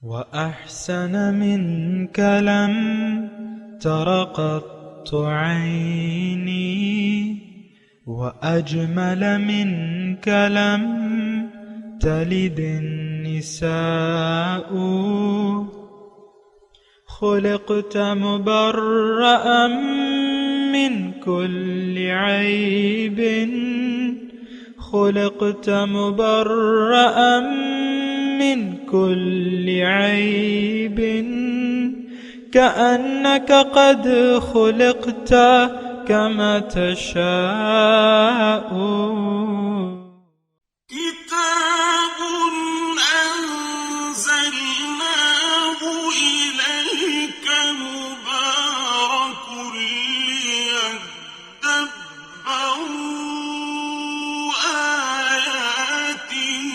وأحسن منك لم تر قط عيني وأجمل منك لم تلد النساء خلقت مبرأ من كل عيب خلقت مبرأ من كل عيب كأنك قد خلقت كما تشاء كتاب أنزلناه إليك مبارك ليدبروا آياته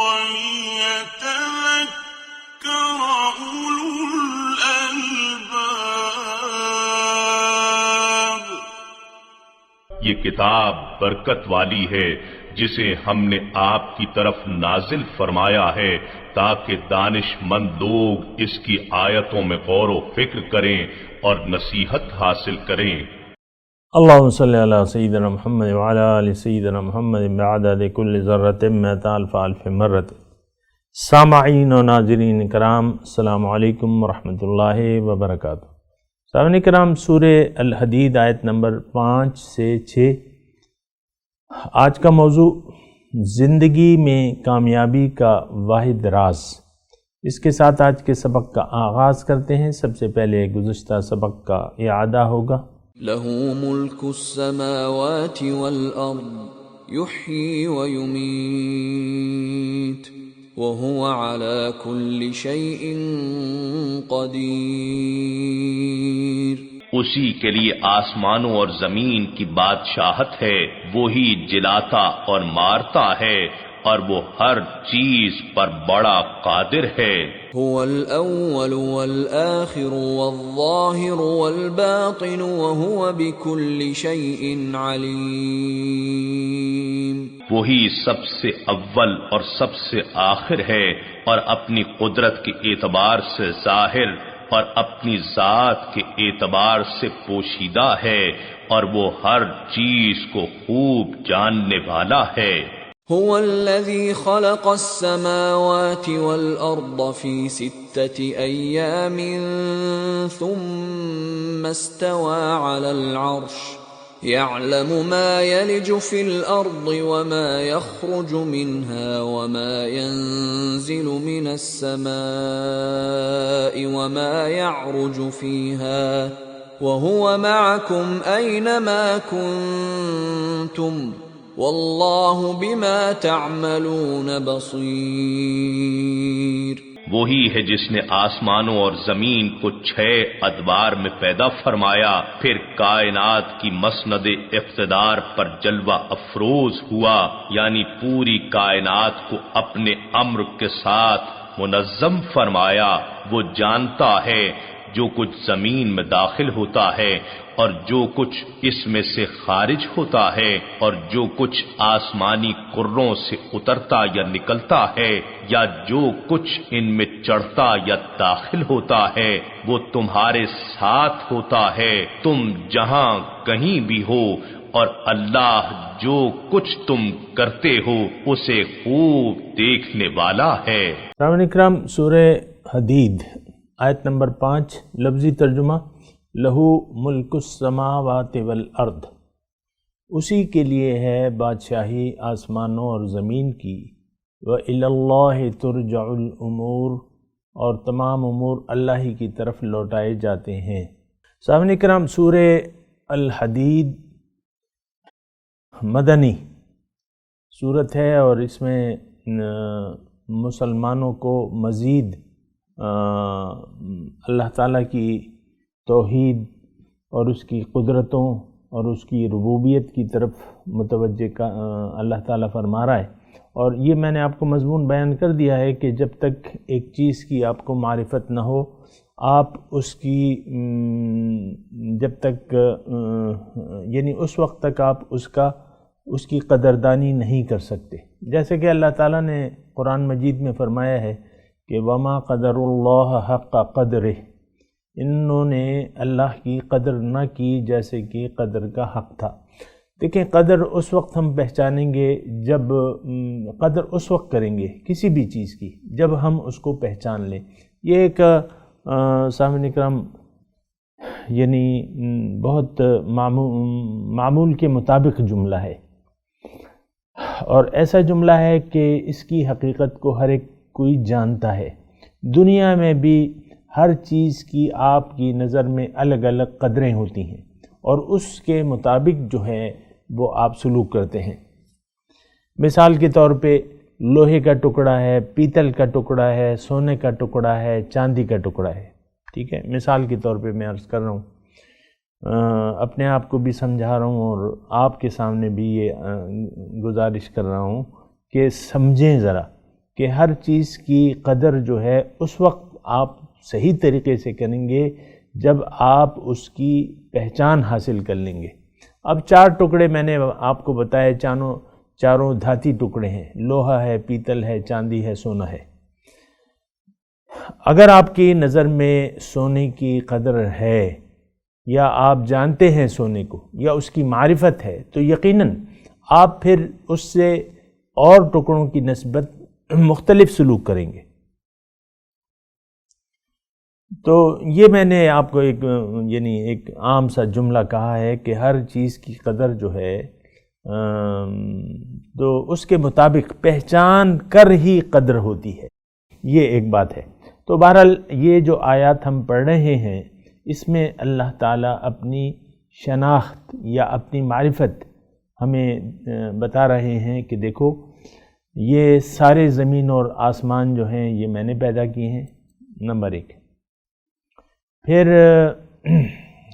وليتذكر أولو الألباب۔ یہ کتاب برکت والی ہے جسے ہم نے آپ کی طرف نازل فرمایا ہے تاکہ دانش مند لوگ اس کی آیتوں میں غور و فکر کریں اور نصیحت حاصل کریں۔ اللہم صلی علی سیدنا محمد وعلی آل سیدنا محمد بعدد کل ذرۃ مئۃ الف الف مرۃ۔ سامعین و ناظرین کرام، السلام علیکم ورحمۃ اللہ وبرکاتہ۔ سامعین کرام، سورہ الحدید آیت نمبر 5 سے 6۔ آج کا موضوع زندگی میں کامیابی کا واحد راز۔ اس کے ساتھ آج کے سبق کا آغاز کرتے ہیں۔ سب سے پہلے گزشتہ سبق کا اعادہ ہوگا۔ لَهُ مُلْكُ السَّمَاوَاتِ وَالْأَرْضِ يُحْيِي وَيُمِيتُ وَهُوَ عَلَى كُلِّ شَيْءٍ قَدِيرٌ۔ اسی کے لیے آسمانوں اور زمین کی بادشاہت ہے، وہی جلاتا اور مارتا ہے اور وہ ہر چیز پر بڑا قادر ہے۔ هو الأول والآخر والظاهر والباطن وهو بكل شيء عليم۔ وہی سب سے اول اور سب سے آخر ہے اور اپنی قدرت کے اعتبار سے ظاہر اور اپنی ذات کے اعتبار سے پوشیدہ ہے اور وہ ہر چیز کو خوب جاننے والا ہے۔ هو الذي خلق السماوات والأرض في 6 أيام ثم استوى على العرش يعلم ما يلج في الأرض وما يخرج منها وما ينزل من السماء وما يعرج فيها وهو معكم أينما كنتم واللہ بما تعملون بصیر۔ وہی ہے جس نے آسمانوں اور زمین کو 6 ادوار میں پیدا فرمایا، پھر کائنات کی مسند اقتدار پر جلوہ افروز ہوا، یعنی پوری کائنات کو اپنے امر کے ساتھ منظم فرمایا۔ وہ جانتا ہے جو کچھ زمین میں داخل ہوتا ہے اور جو کچھ اس میں سے خارج ہوتا ہے اور جو کچھ آسمانی کروں سے اترتا یا نکلتا ہے یا جو کچھ ان میں چڑھتا یا داخل ہوتا ہے، وہ تمہارے ساتھ ہوتا ہے تم جہاں کہیں بھی ہو، اور اللہ جو کچھ تم کرتے ہو اسے خوب دیکھنے والا ہے۔ سامعین اکرام، سورہ حدید آیت نمبر 5، لفظی ترجمہ لہو ملک السماوات والارض، اسی کے لیے ہے بادشاہی آسمانوں اور زمین کی، وَإِلَى اللَّهِ تُرْجَعُ الْأُمُورُ، اور تمام امور اللہ ہی کی طرف لوٹائے جاتے ہیں۔ سامعین کرام، سورہ الحدید مدنی صورت ہے اور اس میں مسلمانوں کو مزید اللہ تعالیٰ کی توحید اور اس کی قدرتوں اور اس کی ربوبیت کی طرف متوجہ کا اللہ تعالیٰ فرما رہا ہے۔ اور یہ میں نے آپ کو مضمون بیان کر دیا ہے کہ جب تک ایک چیز کی آپ کو معرفت نہ ہو، آپ اس کی جب تک یعنی اس وقت تک آپ اس کی قدردانی نہیں کر سکتے۔ جیسے کہ اللہ تعالیٰ نے قرآن مجید میں فرمایا ہے کہ وما قدر اللہ حق قدرہ، انہوں نے اللہ کی قدر نہ کی جیسے کہ قدر کا حق تھا۔ دیکھیں، قدر اس وقت ہم پہچانیں گے جب قدر اس وقت کریں گے کسی بھی چیز کی جب ہم اس کو پہچان لیں۔ یہ ایک سامعین کرام یعنی بہت معمول کے مطابق جملہ ہے، اور ایسا جملہ ہے کہ اس کی حقیقت کو ہر ایک کوئی جانتا ہے۔ دنیا میں بھی ہر چیز کی آپ کی نظر میں الگ الگ قدریں ہوتی ہیں، اور اس کے مطابق جو ہے وہ آپ سلوک کرتے ہیں۔ مثال کے طور پہ لوہے کا ٹکڑا ہے، پیتل کا ٹکڑا ہے، سونے کا ٹکڑا ہے، چاندی کا ٹکڑا ہے، ٹھیک ہے، مثال کے طور پہ میں عرض کر رہا ہوں، اپنے آپ کو بھی سمجھا رہا ہوں اور آپ کے سامنے بھی یہ گزارش کر رہا ہوں کہ سمجھیں ذرا کہ ہر چیز کی قدر جو ہے اس وقت آپ صحیح طریقے سے کریں گے جب آپ اس کی پہچان حاصل کر لیں گے۔ اب 4 ٹکڑے میں نے آپ کو بتایا، چاروں دھاتی ٹکڑے ہیں، لوہا ہے، پیتل ہے، چاندی ہے، سونا ہے۔ اگر آپ کی نظر میں سونے کی قدر ہے یا آپ جانتے ہیں سونے کو یا اس کی معرفت ہے تو یقیناً آپ پھر اس سے اور ٹکڑوں کی نسبت مختلف سلوک کریں گے۔ تو یہ میں نے آپ کو ایک عام سا جملہ کہا ہے کہ ہر چیز کی قدر جو ہے تو اس کے مطابق پہچان کر ہی قدر ہوتی ہے، یہ ایک بات ہے۔ تو بہرحال یہ جو آیات ہم پڑھ رہے ہیں اس میں اللہ تعالیٰ اپنی شناخت یا اپنی معرفت ہمیں بتا رہے ہیں کہ دیکھو یہ سارے زمین اور آسمان جو ہیں یہ میں نے پیدا کیے ہیں، نمبر 1۔ پھر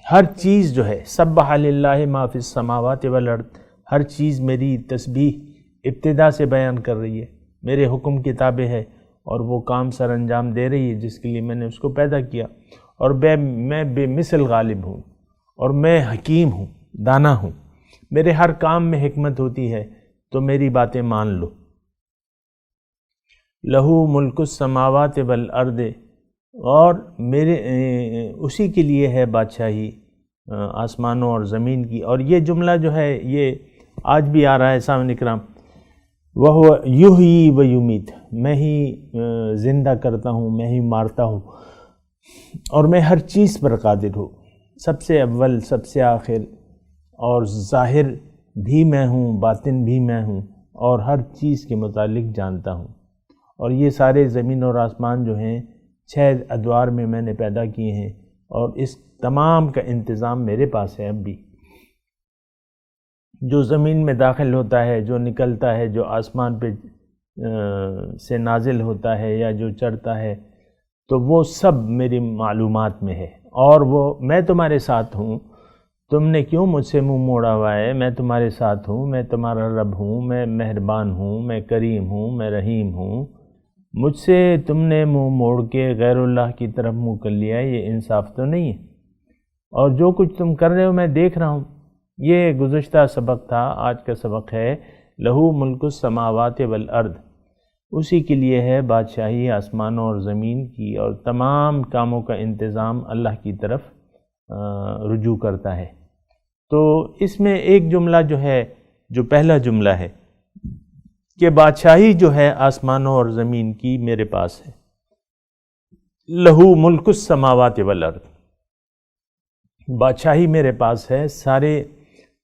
ہر چیز جو ہے سبح للہ ما فی السماوات والارض، ہر چیز میری تسبیح ابتدا سے بیان کر رہی ہے، میرے حکم کی تابع ہے اور وہ کام سر انجام دے رہی ہے جس کے لیے میں نے اس کو پیدا کیا، اور میں بے مثل غالب ہوں، اور میں حکیم ہوں، دانا ہوں، میرے ہر کام میں حکمت ہوتی ہے، تو میری باتیں مان لو۔ لہو ملک السماوات والارض، اور میرے اسی کے لیے ہے بادشاہی آسمانوں اور زمین کی۔ اور یہ جملہ جو ہے یہ آج بھی آ رہا ہے سامعین کرام، وہ یحیی و یمیت، میں ہی زندہ کرتا ہوں، میں ہی مارتا ہوں، اور میں ہر چیز پر قادر ہوں، سب سے اول، سب سے آخر، اور ظاہر بھی میں ہوں، باطن بھی میں ہوں، اور ہر چیز کے متعلق جانتا ہوں۔ اور یہ سارے زمین اور آسمان جو ہیں 6 ادوار میں میں نے پیدا کیے ہیں، اور اس تمام کا انتظام میرے پاس ہے۔ اب بھی جو زمین میں داخل ہوتا ہے، جو نکلتا ہے، جو آسمان پہ سے نازل ہوتا ہے یا جو چڑھتا ہے، تو وہ سب میری معلومات میں ہے، اور وہ میں تمہارے ساتھ ہوں، تم نے کیوں مجھ سے منہ موڑا ہوا ہے؟ میں تمہارے ساتھ ہوں، میں تمہارا رب ہوں، میں مہربان ہوں، میں کریم ہوں، میں رحیم ہوں، مجھ سے تم نے منہ موڑ کے غیر اللہ کی طرف منہ کر لیا ہے، یہ انصاف تو نہیں ہے، اور جو کچھ تم کر رہے ہو میں دیکھ رہا ہوں۔ یہ گزشتہ سبق تھا، آج کا سبق ہے لہو ملک السماوات والارض، اسی کے لیے ہے بادشاہی آسمانوں اور زمین کی، اور تمام کاموں کا انتظام اللہ کی طرف رجوع کرتا ہے۔ تو اس میں ایک جملہ جو ہے، جو پہلا جملہ ہے کہ بادشاہی جو ہے آسمانوں اور زمین کی میرے پاس ہے، لہو ملک السماوات والارض، بادشاہی میرے پاس ہے، سارے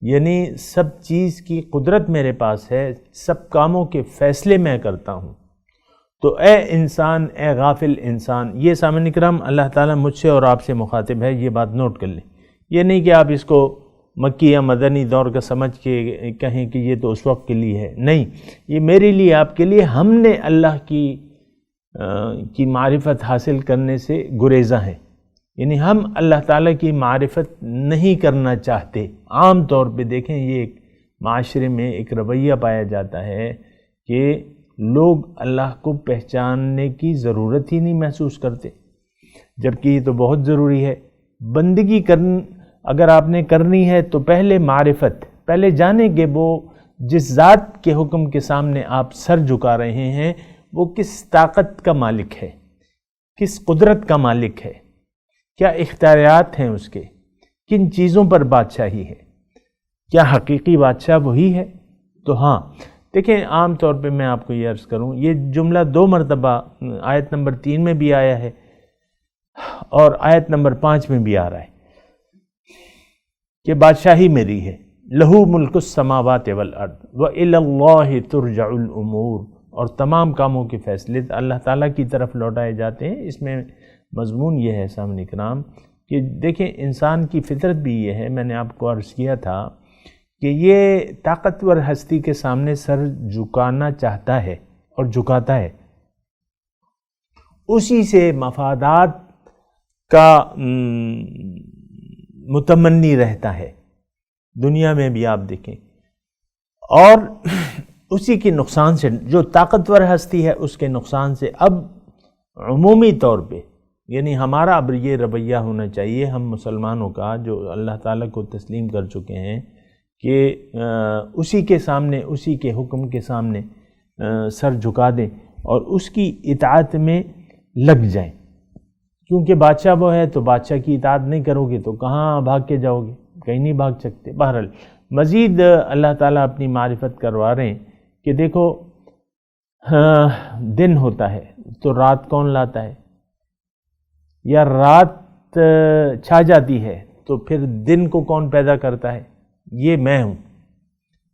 یعنی سب چیز کی قدرت میرے پاس ہے، سب کاموں کے فیصلے میں کرتا ہوں۔ تو اے انسان، اے غافل انسان، یہ سامعین کرام اللہ تعالیٰ مجھ سے اور آپ سے مخاطب ہے، یہ بات نوٹ کر لیں۔ یہ نہیں کہ آپ اس کو مکی یا مدنی دور کا سمجھ کے کہیں کہ یہ تو اس وقت کے لیے ہے، نہیں، یہ میرے لیے، آپ کے لیے۔ ہم نے اللہ کی معرفت حاصل کرنے سے گریزاں ہیں، یعنی ہم اللہ تعالیٰ کی معرفت نہیں کرنا چاہتے۔ عام طور پہ دیکھیں یہ ایک معاشرے میں ایک رویہ پایا جاتا ہے کہ لوگ اللہ کو پہچاننے کی ضرورت ہی نہیں محسوس کرتے، جبکہ یہ تو بہت ضروری ہے۔ بندگی اگر آپ نے کرنی ہے تو پہلے معرفت، پہلے جانیں کہ وہ جس ذات کے حکم کے سامنے آپ سر جھکا رہے ہیں وہ کس طاقت کا مالک ہے۔ کس قدرت کا مالک ہے، کیا اختیارات ہیں اس کے، کن چیزوں پر بادشاہی ہے، کیا حقیقی بادشاہ وہی ہے؟ تو ہاں دیکھیں، عام طور پہ میں آپ کو یہ عرض کروں، یہ جملہ 2 مرتبہ آیت نمبر 3 میں بھی آیا ہے اور آیت نمبر 5 میں بھی آ رہا ہے کہ بادشاہی میری ہے، لہو ملک السماوات والارض وإلی اللہ ترجع الامور، اور تمام کاموں کے فیصلے اللہ تعالیٰ کی طرف لوٹائے جاتے ہیں۔ اس میں مضمون یہ ہے سامعین کرام کہ دیکھیں انسان کی فطرت بھی یہ ہے، میں نے آپ کو عرض کیا تھا کہ یہ طاقتور ہستی کے سامنے سر جھکانا چاہتا ہے اور جھکاتا ہے، اسی سے مفادات کا متمنی رہتا ہے دنیا میں بھی آپ دیکھیں، اور اسی کے نقصان سے، جو طاقتور ہستی ہے اس کے نقصان سے اب عمومی طور پہ، یعنی ہمارا اب یہ رویہ ہونا چاہیے ہم مسلمانوں کا جو اللہ تعالیٰ کو تسلیم کر چکے ہیں کہ اسی کے سامنے، اسی کے حکم کے سامنے سر جھکا دیں اور اس کی اطاعت میں لگ جائیں، کیونکہ بادشاہ وہ ہے تو بادشاہ کی اطاعت نہیں کرو گے تو کہاں بھاگ کے جاؤ گے، کہیں نہیں بھاگ سکتے۔ بہرحال مزید اللہ تعالیٰ اپنی معرفت کروا رہے ہیں کہ دیکھو دن ہوتا ہے تو رات کون لاتا ہے، یا رات چھا جاتی ہے تو پھر دن کو کون پیدا کرتا ہے؟ یہ میں ہوں۔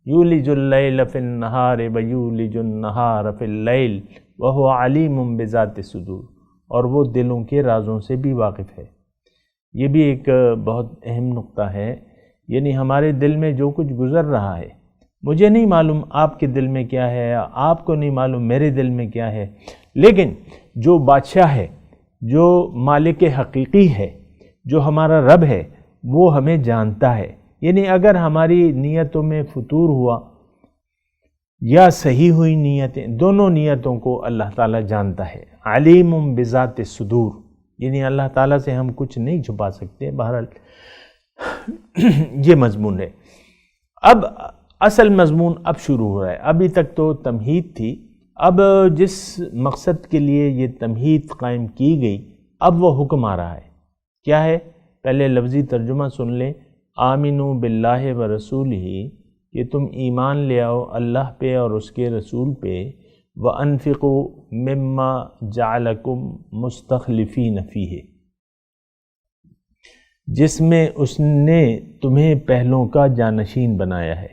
یولج اللیل فی النہار ویولج النہار فی اللیل وہو علیم بذات الصدور، اور وہ دلوں کے رازوں سے بھی واقف ہے۔ یہ بھی ایک بہت اہم نقطہ ہے، یعنی ہمارے دل میں جو کچھ گزر رہا ہے، مجھے نہیں معلوم آپ کے دل میں کیا ہے، آپ کو نہیں معلوم میرے دل میں کیا ہے، لیکن جو بادشاہ ہے، جو مالک حقیقی ہے، جو ہمارا رب ہے، وہ ہمیں جانتا ہے۔ یعنی اگر ہماری نیتوں میں فطور ہوا یا صحیح ہوئی نیتیں، دونوں نیتوں کو اللہ تعالیٰ جانتا ہے۔ علیم بذات الصدور، یعنی اللہ تعالیٰ سے ہم کچھ نہیں چھپا سکتے۔ بہرحال یہ مضمون ہے۔ اب اصل مضمون اب شروع ہو رہا ہے، ابھی تک تو تمہید تھی، اب جس مقصد کے لیے یہ تمہید قائم کی گئی اب وہ حکم آ رہا ہے۔ کیا ہے؟ پہلے لفظی ترجمہ سن لیں، آمنوا باللہ و رسولہ، کہ تم ایمان لے آؤ اللہ پہ اور اس کے رسول پہ، وَأَنفِقُوا مِمَّا جَعَلَكُمْ مُسْتَخْلِفِينَ فِيهِ، جس میں اس نے تمہیں پہلوں کا جانشین بنایا ہے۔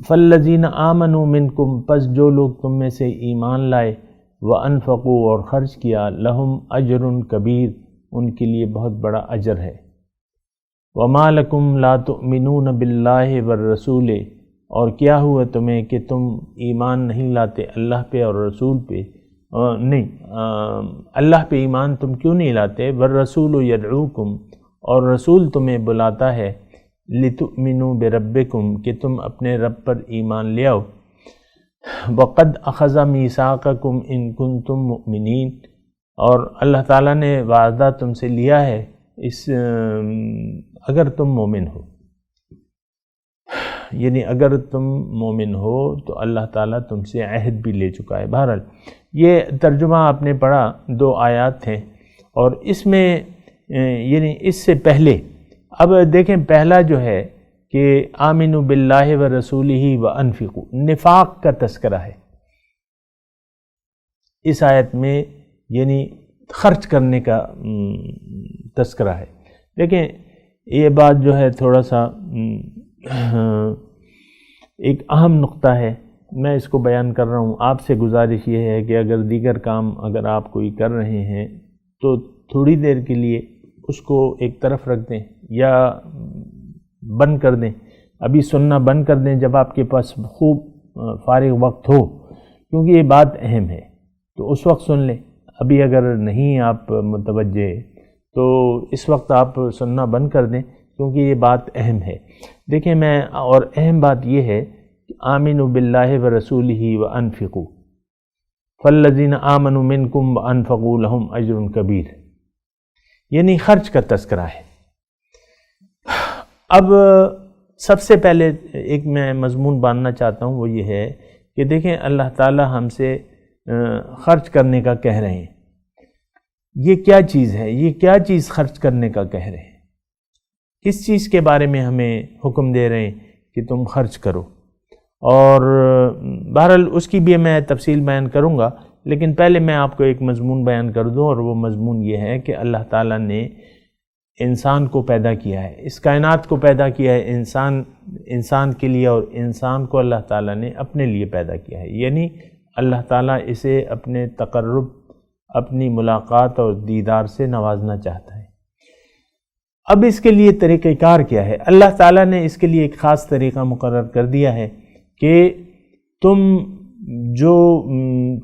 فَالَّذِينَ آمَنُوا مِنْكُمْ، پس جو لوگ تم میں سے ایمان لائے، وَأَنفَقُوا اور خرچ کیا، لَهُمْ أَجْرٌ كَبِيرٌ ان کے لیے بہت بڑا اجر ہے۔ وَمَا لَكُمْ لَا تُؤْمِنُونَ بِاللَّهِ وَالرَّسُولِ، اور کیا ہوا تمہیں کہ تم ایمان نہیں لاتے اللہ پہ اور رسول پہ، اللہ پہ ایمان تم کیوں نہیں لاتے؟ وَالرَّسُولُ يَدْعُوكُمْ، اور رسول تمہیں بلاتا ہے، لِتُؤْمِنُوا بِرَبِّكُمْ، کہ تم اپنے رب پر ایمان لے آؤ۔ وَقَدْ أَخَذَ مِيثَاقَكُمْ إِن كُنتُم مُؤْمِنِينَ، اور اللہ تعالیٰ نے وعدہ تم سے لیا ہے اگر تم مومن ہو، یعنی اگر تم مومن ہو تو اللہ تعالیٰ تم سے عہد بھی لے چکا ہے۔ بہرحال یہ ترجمہ آپ نے پڑھا، 2 آیات تھے، اور اس میں یعنی اس سے پہلے اب دیکھیں پہلا جو ہے کہ آمنوا باللہ و رسولہ وانفقوا، نفاق کا تذکرہ ہے اس آیت میں، یعنی خرچ کرنے کا تذکرہ ہے۔ دیکھیں یہ بات جو ہے تھوڑا سا ایک اہم نقطہ ہے، میں اس کو بیان کر رہا ہوں۔ آپ سے گزارش یہ ہے کہ اگر دیگر کام اگر آپ کوئی کر رہے ہیں تو تھوڑی دیر کے لیے اس کو ایک طرف رکھ دیں یا بند کر دیں، ابھی سننا بند کر دیں جب آپ کے پاس خوب فارغ وقت ہو، کیونکہ یہ بات اہم ہے، تو اس وقت سن لیں۔ ابھی اگر نہیں آپ متوجہ تو اس وقت آپ سننا بند کر دیں، کیونکہ یہ بات اہم ہے۔ دیکھیں میں، اور اہم بات یہ ہے کہ آمنوا باللہ ورسولہ وانفقوا، فالذین آمنوا منکم وانفقوا لہم اجر کبیر، یعنی خرچ کا تذکرہ ہے۔ اب سب سے پہلے ایک میں مضمون باندھنا چاہتا ہوں، وہ یہ ہے کہ دیکھیں اللہ تعالی ہم سے خرچ کرنے کا کہہ رہے ہیں۔ یہ کیا چیز ہے؟ یہ کیا چیز خرچ کرنے کا کہہ رہے ہیں؟ کس چیز کے بارے میں ہمیں حکم دے رہے ہیں کہ تم خرچ کرو؟ اور بہرحال اس کی بھی میں تفصیل بیان کروں گا، لیکن پہلے میں آپ کو ایک مضمون بیان کر دوں، اور وہ مضمون یہ ہے کہ اللہ تعالیٰ نے انسان کو پیدا کیا ہے، اس کائنات کو پیدا کیا ہے انسان کے لیے، اور انسان کو اللہ تعالیٰ نے اپنے لیے پیدا کیا ہے، یعنی اللہ تعالیٰ اسے اپنے تقرب، اپنی ملاقات اور دیدار سے نوازنا چاہتا ہے۔ اب اس کے لیے طریقہ کار کیا ہے؟ اللہ تعالیٰ نے اس کے لیے ایک خاص طریقہ مقرر کر دیا ہے کہ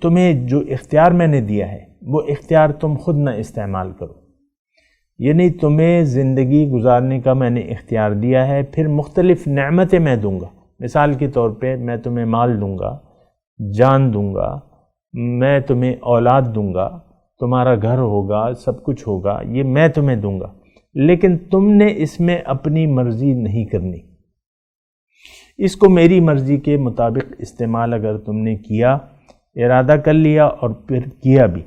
تمہیں جو اختیار میں نے دیا ہے وہ اختیار تم خود نہ استعمال کرو، یعنی تمہیں زندگی گزارنے کا میں نے اختیار دیا ہے، پھر مختلف نعمتیں میں دوں گا۔ مثال کے طور پہ میں تمہیں مال دوں گا، جان دوں گا، میں تمہیں اولاد دوں گا، تمہارا گھر ہوگا، سب کچھ ہوگا، یہ میں تمہیں دوں گا، لیکن تم نے اس میں اپنی مرضی نہیں کرنی۔ اس کو میری مرضی کے مطابق استعمال اگر تم نے کیا، ارادہ کر لیا اور پھر کیا بھی،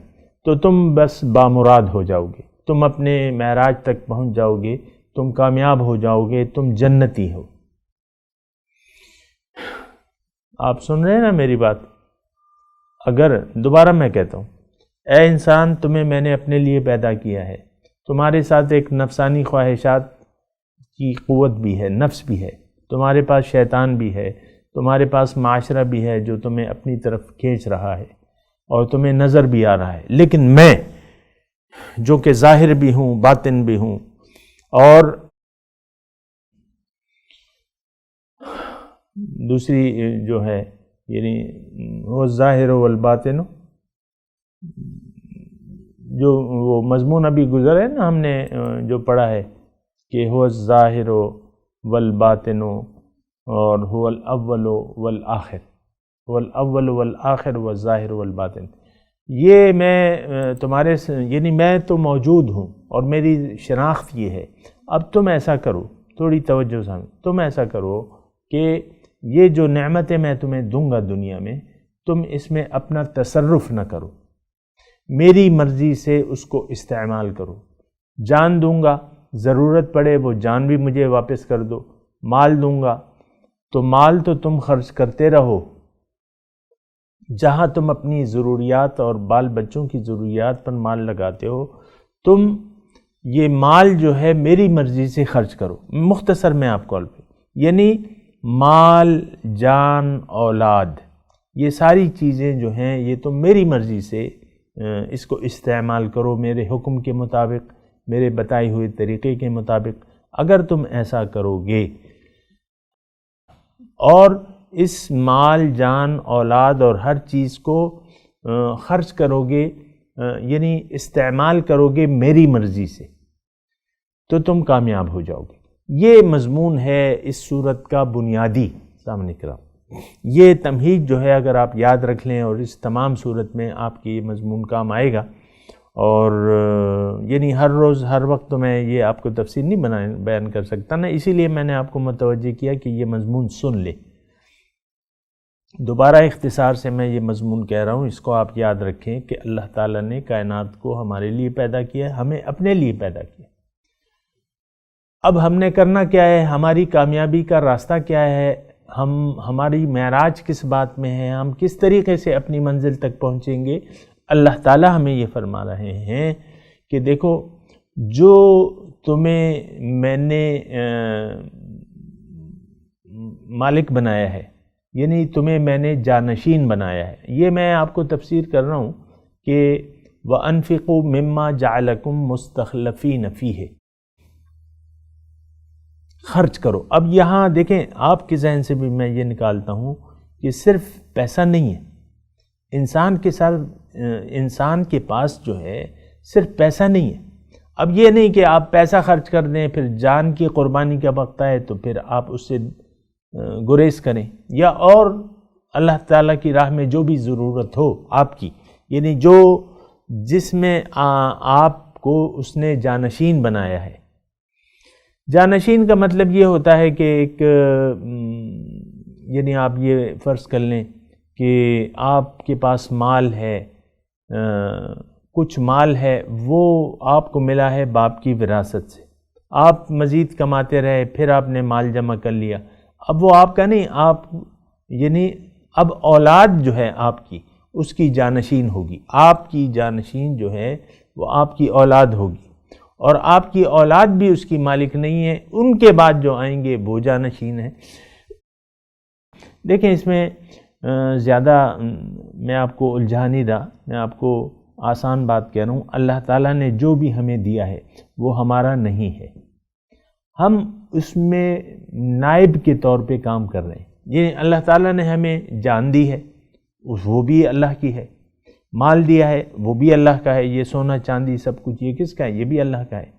تو تم بس بامراد ہو جاؤ گے، تم اپنے معراج تک پہنچ جاؤ گے، تم کامیاب ہو جاؤ گے، تم جنتی ہو۔ آپ سن رہے ہیں نا میری بات؟ اگر دوبارہ میں کہتا ہوں، اے انسان، تمہیں میں نے اپنے لیے پیدا کیا ہے، تمہارے ساتھ ایک نفسانی خواہشات کی قوت بھی ہے، نفس بھی ہے، تمہارے پاس شیطان بھی ہے، تمہارے پاس معاشرہ بھی ہے جو تمہیں اپنی طرف کھینچ رہا ہے اور تمہیں نظر بھی آ رہا ہے، لیکن میں جو کہ ظاہر بھی ہوں، باطن بھی ہوں، اور دوسری جو ہے یعنی وہ ظاہر والباطن، جو وہ مضمون ابھی گزر ہے نا ہم نے جو پڑھا ہے کہ هو الظاہر والباطن اور هو الاول والآخر، هو الاول والآخر والظاہر والباطن، یہ میں تمہارے یعنی میں تو موجود ہوں اور میری شناخت یہ ہے۔ اب تم ایسا کرو، تھوڑی توجہ سے تم ایسا کرو کہ یہ جو نعمتیں میں تمہیں دوں گا دنیا میں، تم اس میں اپنا تصرف نہ کرو، میری مرضی سے اس کو استعمال کرو۔ جان دوں گا، ضرورت پڑے وہ جان بھی مجھے واپس کر دو، مال دوں گا تو مال تو تم خرچ کرتے رہو، جہاں تم اپنی ضروریات اور بال بچوں کی ضروریات پر مال لگاتے ہو، تم یہ مال جو ہے میری مرضی سے خرچ کرو۔ مختصر میں آپ کال پہ یعنی مال، جان، اولاد، یہ ساری چیزیں جو ہیں یہ تم میری مرضی سے اس کو استعمال کرو، میرے حکم کے مطابق، میرے بتائے ہوئے طریقے کے مطابق۔ اگر تم ایسا کرو گے اور اس مال، جان، اولاد اور ہر چیز کو خرچ کرو گے، یعنی استعمال کرو گے میری مرضی سے، تو تم کامیاب ہو جاؤ گے۔ یہ مضمون ہے اس صورت کا بنیادی۔ سامنے کرام، یہ تمہید جو ہے اگر آپ یاد رکھ لیں، اور اس تمام صورت میں آپ کی یہ مضمون کام آئے گا، اور یعنی ہر روز ہر وقت تو میں یہ آپ کو تفصیل نہیں بیان کر سکتا نا، اسی لیے میں نے آپ کو متوجہ کیا کہ یہ مضمون سن لے۔ دوبارہ اختصار سے میں یہ مضمون کہہ رہا ہوں، اس کو آپ یاد رکھیں کہ اللہ تعالیٰ نے کائنات کو ہمارے لیے پیدا کیا ہے، ہمیں اپنے لیے پیدا کیا۔ اب ہم نے کرنا کیا ہے؟ ہماری کامیابی کا راستہ کیا ہے؟ ہماری معراج کس بات میں ہے؟ ہم کس طریقے سے اپنی منزل تک پہنچیں گے؟ اللہ تعالیٰ ہمیں یہ فرما رہے ہیں کہ دیکھو، جو تمہیں میں نے مالک بنایا ہے، یعنی تمہیں میں نے جانشین بنایا ہے، یہ میں آپ کو تفسیر کر رہا ہوں کہ وَأَنفِقُوا مِمَّا جَعَلَكُمْ مُسْتَخْلَفِينَ فِيهِ، خرچ کرو۔ اب یہاں دیکھیں، آپ کے ذہن سے بھی میں یہ نکالتا ہوں کہ صرف پیسہ نہیں ہے، انسان کے پاس جو ہے صرف پیسہ نہیں ہے۔ اب یہ نہیں کہ آپ پیسہ خرچ کر دیں، پھر جان کی قربانی کا وقت ہے تو پھر آپ اس سے گریز کریں، یا اور اللہ تعالیٰ کی راہ میں جو بھی ضرورت ہو آپ کی، یعنی جس میں آپ کو اس نے جانشین بنایا ہے۔ جانشین کا مطلب یہ ہوتا ہے کہ ایک یعنی آپ یہ فرض کر لیں کہ آپ کے پاس مال ہے، کچھ مال ہے، وہ آپ کو ملا ہے باپ کی وراثت سے، آپ مزید کماتے رہے، پھر آپ نے مال جمع کر لیا، اب وہ آپ کا نہیں، آپ یعنی اب اولاد جو ہے آپ کی اس کی جانشین ہوگی، آپ کی جانشین جو ہے وہ آپ کی اولاد ہوگی، اور آپ کی اولاد بھی اس کی مالک نہیں ہے، ان کے بعد جو آئیں گے وہ جانشین ہیں۔ دیکھیں اس میں زیادہ میں آپ کو الجھا نہیں رہا، میں آپ کو آسان بات کہہ رہا ہوں، اللہ تعالیٰ نے جو بھی ہمیں دیا ہے وہ ہمارا نہیں ہے، ہم اس میں نائب کے طور پہ کام کر رہے ہیں۔ یہ اللہ تعالیٰ نے ہمیں جان دی ہے، وہ بھی اللہ کی ہے، مال دیا ہے وہ بھی اللہ کا ہے، یہ سونا چاندی سب کچھ یہ کس کا ہے؟ یہ بھی اللہ کا ہے۔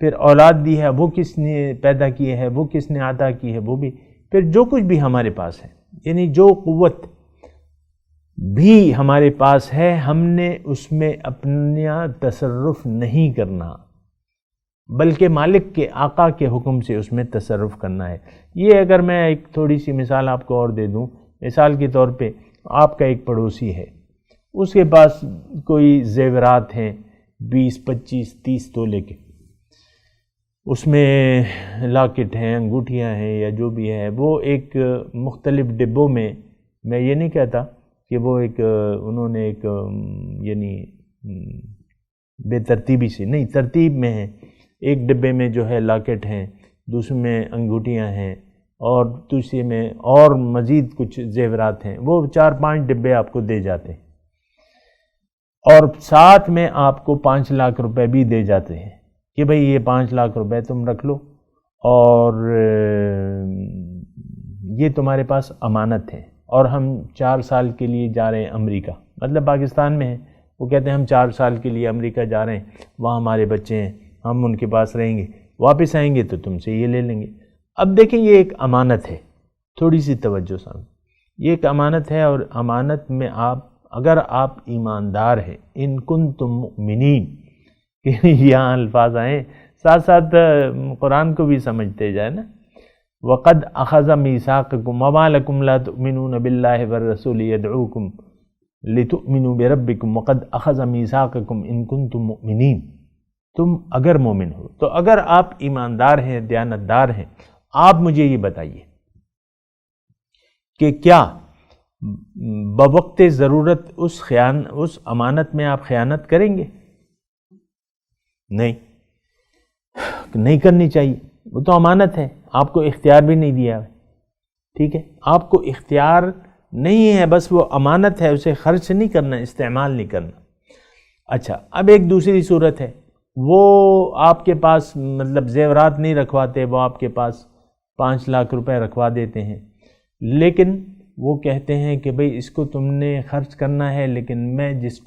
پھر اولاد دی ہے وہ کس نے پیدا کی ہے، وہ کس نے عطا کی ہے، وہ بھی، پھر جو کچھ بھی ہمارے پاس ہے، یعنی جو قوت بھی ہمارے پاس ہے، ہم نے اس میں اپنا تصرف نہیں کرنا، بلکہ مالک کے آقا کے حکم سے اس میں تصرف کرنا ہے۔ یہ اگر میں ایک تھوڑی سی مثال آپ کو اور دے دوں، مثال کے طور پہ آپ کا ایک پڑوسی ہے، اس کے پاس کوئی زیورات ہیں 20 25 30 تولے کے، اس میں لاکٹ ہیں، انگوٹھیاں ہیں یا جو بھی ہے، وہ ایک مختلف ڈبوں میں یہ نہیں کہتا کہ وہ ایک انہوں نے ایک یعنی بے ترتیبی سے نہیں، ترتیب میں ہے، ایک ڈبے میں جو ہے لاکٹ ہیں، دوسرے میں انگوٹھیاں ہیں، اور دوسرے میں اور مزید کچھ زیورات ہیں، وہ 4-5 ڈبے آپ کو دے جاتے ہیں، اور ساتھ میں آپ کو 5 لاکھ روپے بھی دے جاتے ہیں کہ بھئی یہ 5 لاکھ روپے تم رکھ لو اور یہ تمہارے پاس امانت ہے، اور ہم 4 سال کے لیے جا رہے ہیں امریکہ، مطلب پاکستان میں ہیں، وہ کہتے ہیں ہم 4 سال کے لیے امریکہ جا رہے ہیں، وہاں ہمارے بچے ہیں، ہم ان کے پاس رہیں گے، واپس آئیں گے تو تم سے یہ لے لیں گے۔ اب دیکھیں یہ ایک امانت ہے، تھوڑی سی توجہ سامنے، یہ ایک امانت ہے، اور امانت میں اگر آپ ایماندار ہیں، ان کنتم مؤمنین، کہ یہاں الفاظ آئیں، ساتھ ساتھ قرآن کو بھی سمجھتے جائے نا، وَقَدْ أَخَذَ مِيثَاقَكُمْ وَمَا لَكُمْ لَا تُؤْمِنُونَ بِاللَّهِ وَالرَّسُولِ يَدْعُوكُمْ لِتُؤْمِنُوا بِرَبِّكُمْ وَقَدْ أَخَذَ مِيثَاقَكُمْ إِن كُنتُم مُؤْمِنِينَ، تم اگر مومن ہو تو، اگر آپ ایماندار ہیں، دیانتدار ہیں، آپ مجھے یہ بتائیے کہ کیا بوقت ضرورت اس امانت میں آپ خیانت کریں گے؟ نہیں کرنی چاہیے، وہ تو امانت ہے، آپ کو اختیار بھی نہیں دیا ہے، ٹھیک ہے، آپ کو اختیار نہیں ہے، بس وہ امانت ہے، اسے خرچ نہیں کرنا، استعمال نہیں کرنا۔ اچھا، اب ایک دوسری صورت ہے، وہ آپ کے پاس مطلب زیورات نہیں رکھواتے، وہ آپ کے پاس 5 لاکھ روپے رکھوا دیتے ہیں، لیکن وہ کہتے ہیں کہ بھئی اس کو تم نے خرچ کرنا ہے، لیکن میں جس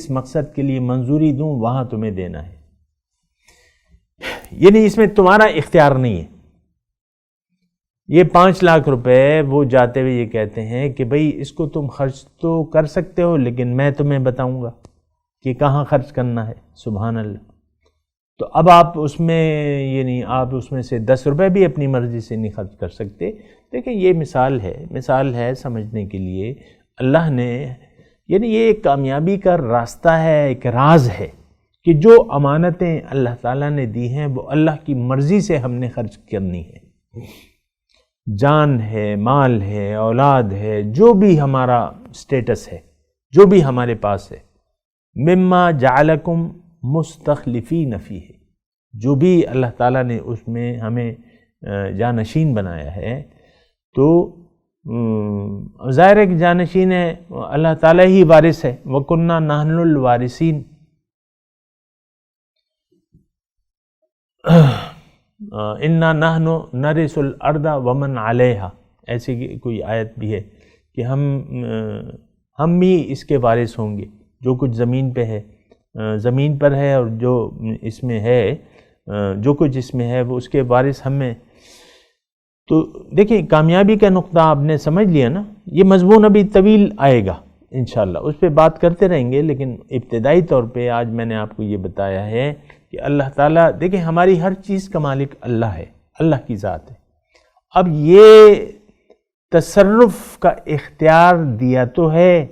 مقصد کے لیے منظوری دوں وہاں تمہیں دینا ہے، یعنی اس میں تمہارا اختیار نہیں ہے۔ یہ 5 لاکھ روپے وہ جاتے ہوئے یہ کہتے ہیں کہ بھئی اس کو تم خرچ تو کر سکتے ہو، لیکن میں تمہیں بتاؤں گا کہ کہاں خرچ کرنا ہے، سبحان اللہ۔ تو اب آپ اس میں یعنی آپ اس میں سے 10 روپے بھی اپنی مرضی سے نہیں خرچ کر سکتے۔ دیکھیں یہ مثال ہے سمجھنے کے لیے، اللہ نے یعنی یہ ایک کامیابی کا راستہ ہے، ایک راز ہے کہ جو امانتیں اللہ تعالیٰ نے دی ہیں وہ اللہ کی مرضی سے ہم نے خرچ کرنی ہے، جان ہے، مال ہے، اولاد ہے، جو بھی ہمارا سٹیٹس ہے، جو بھی ہمارے پاس ہے، مما جعلکم مستخلفین فیہ، جو بھی اللہ تعالیٰ نے اس میں ہمیں جانشین بنایا ہے، تو ظاہر ہے کہ جانشین ہے اللہ تعالیٰ ہی وارث ہے، وَكُنَّا نَحْنُ الْوَارِثِينَ، اِنَّا نَحْنُ نَرِثُ الْأَرْضَ وَمَنْ عَلَيْهَا، ایسی کوئی آیت بھی ہے کہ ہم بھی اس کے وارث ہوں گے، جو کچھ زمین پہ ہے، زمین پر ہے، اور جو اس میں ہے، جو کچھ اس میں ہے وہ اس کے وارث ہم ہیں۔ تو دیکھیں کامیابی کا نقطہ آپ نے سمجھ لیا نا، یہ مضمون ابھی طویل آئے گا انشاءاللہ، اس پہ بات کرتے رہیں گے، لیکن ابتدائی طور پہ آج میں نے آپ کو یہ بتایا ہے کہ اللہ تعالیٰ، دیکھیں ہماری ہر چیز کا مالک اللہ ہے، اللہ کی ذات ہے۔ اب یہ تصرف کا اختیار دیا تو ہے،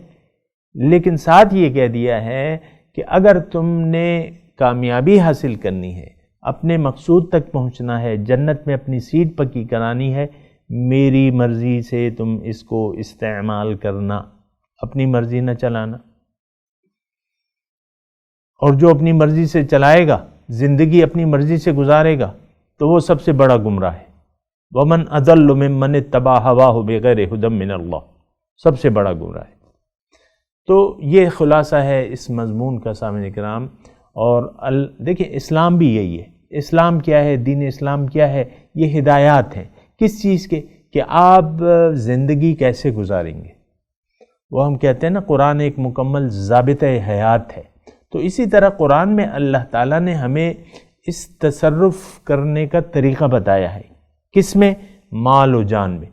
لیکن ساتھ یہ کہہ دیا ہے کہ اگر تم نے کامیابی حاصل کرنی ہے، اپنے مقصود تک پہنچنا ہے، جنت میں اپنی سیٹ پکی کرانی ہے، میری مرضی سے تم اس کو استعمال کرنا، اپنی مرضی نہ چلانا۔ اور جو اپنی مرضی سے چلائے گا، زندگی اپنی مرضی سے گزارے گا، تو وہ سب سے بڑا گمراہ ہے۔ وَمَنْ أَضَلُّ مِمَّنِ اتَّبَعَ هَوَاهُ بِغَيْرِ هُدًى مِّنَ اللَّهِ، سب سے بڑا گمراہ ہے۔ تو یہ خلاصہ ہے اس مضمون کا سامعین کرام۔ اور دیکھیں اسلام بھی یہی ہے۔ اسلام کیا ہے؟ دین اسلام کیا ہے؟ یہ ہدایات ہیں کس چیز کے؟ کہ آپ زندگی کیسے گزاریں گے۔ وہ ہم کہتے ہیں نا قرآن ایک مکمل ضابطۂ حیات ہے، تو اسی طرح قرآن میں اللہ تعالیٰ نے ہمیں اس تصرف کرنے کا طریقہ بتایا ہے۔ کس میں؟ مال و جان میں۔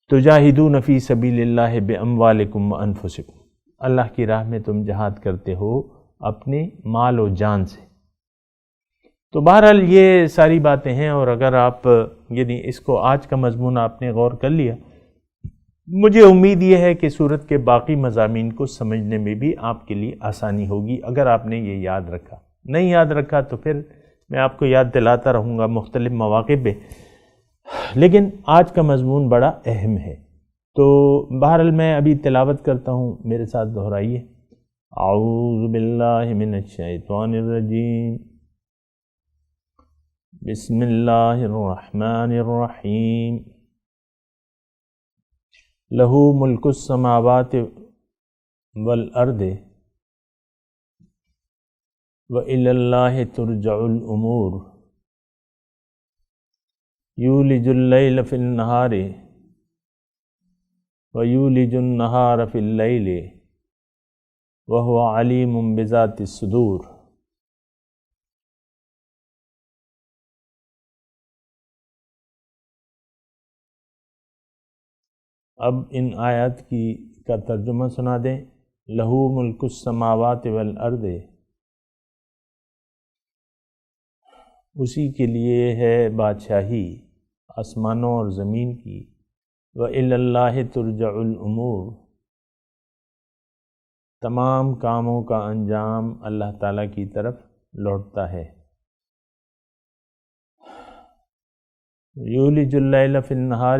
تجاہدون فی سبیل اللہ باموالکم وانفسکم، اللہ کی راہ میں تم جہاد کرتے ہو اپنے مال و جان سے۔ تو بہرحال یہ ساری باتیں ہیں، اور اگر آپ یعنی اس کو آج کا مضمون آپ نے غور کر لیا، مجھے امید یہ ہے کہ سورت کے باقی مضامین کو سمجھنے میں بھی آپ کے لیے آسانی ہوگی اگر آپ نے یہ یاد رکھا۔ نہیں یاد رکھا تو پھر میں آپ کو یاد دلاتا رہوں گا مختلف مواقع پہ، لیکن آج کا مضمون بڑا اہم ہے۔ تو بہرحال میں ابھی تلاوت کرتا ہوں، میرے ساتھ دہرائیے۔ اعوذ باللہ من الشیطان الرجیم، بسم اللہ الرحمن الرحیم، لہ ملک السماوات والارض وإلی اللہ ترجع الامور، یولج اللیل فی النہار ویولج النہار فی اللیل وہو علیم بذات الصدور۔ اب ان آیات کا ترجمہ سنا دیں۔ لہو ملک السماوات والارض، اسی کے لیے ہے بادشاہی آسمانوں اور زمین کی۔ وَإِلَى اللَّهِ تُرْجَعُ الْأُمُورُ، تمام کاموں کا انجام اللہ تعالیٰ کی طرف لوٹتا ہے۔ یولج اللیل فی النہار،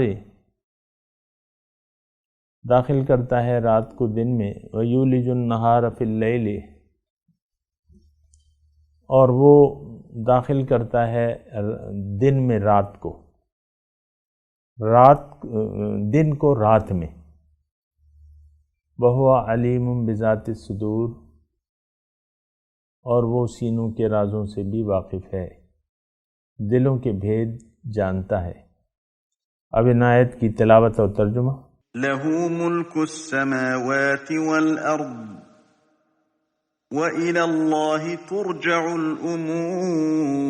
داخل کرتا ہے رات کو دن میں۔ ویولج النہار فی اللیل، اور وہ داخل کرتا ہے دن میں رات کو، دن کو رات میں۔ وہو علیم بذات الصدور، اور وہ سینوں کے رازوں سے بھی واقف ہے، دلوں کے بھید جانتا ہے۔ اب ان آیت کی تلاوت اور ترجمہ۔ لہ ملک السماوات والارض وإلى الله ترجع الأمور۔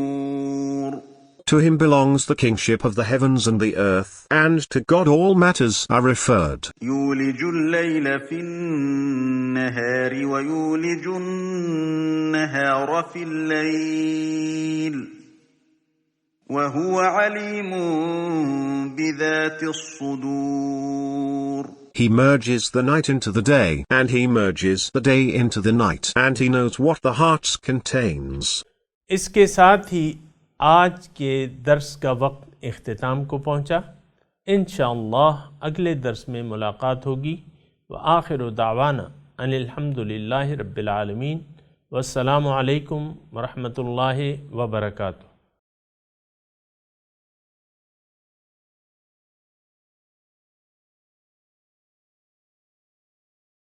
To him belongs the kingship of the heavens and the earth, and to God all matters are referred. يولج الليل في النهار ويولج النهار في الليل وهو عليم بذات الصدور۔ He merges the night into the day, and he merges the day into the night, and he knows what the heart contains۔ اس کے ساتھ ہی آج کے درس کا وقت اختتام کو پہنچا۔ انشاءاللہ اگلے درس میں ملاقات ہوگی۔ وآخر دعوانا ان الحمدللہ رب العالمین، والسلام علیکم ورحمۃ اللہ وبرکاتہ۔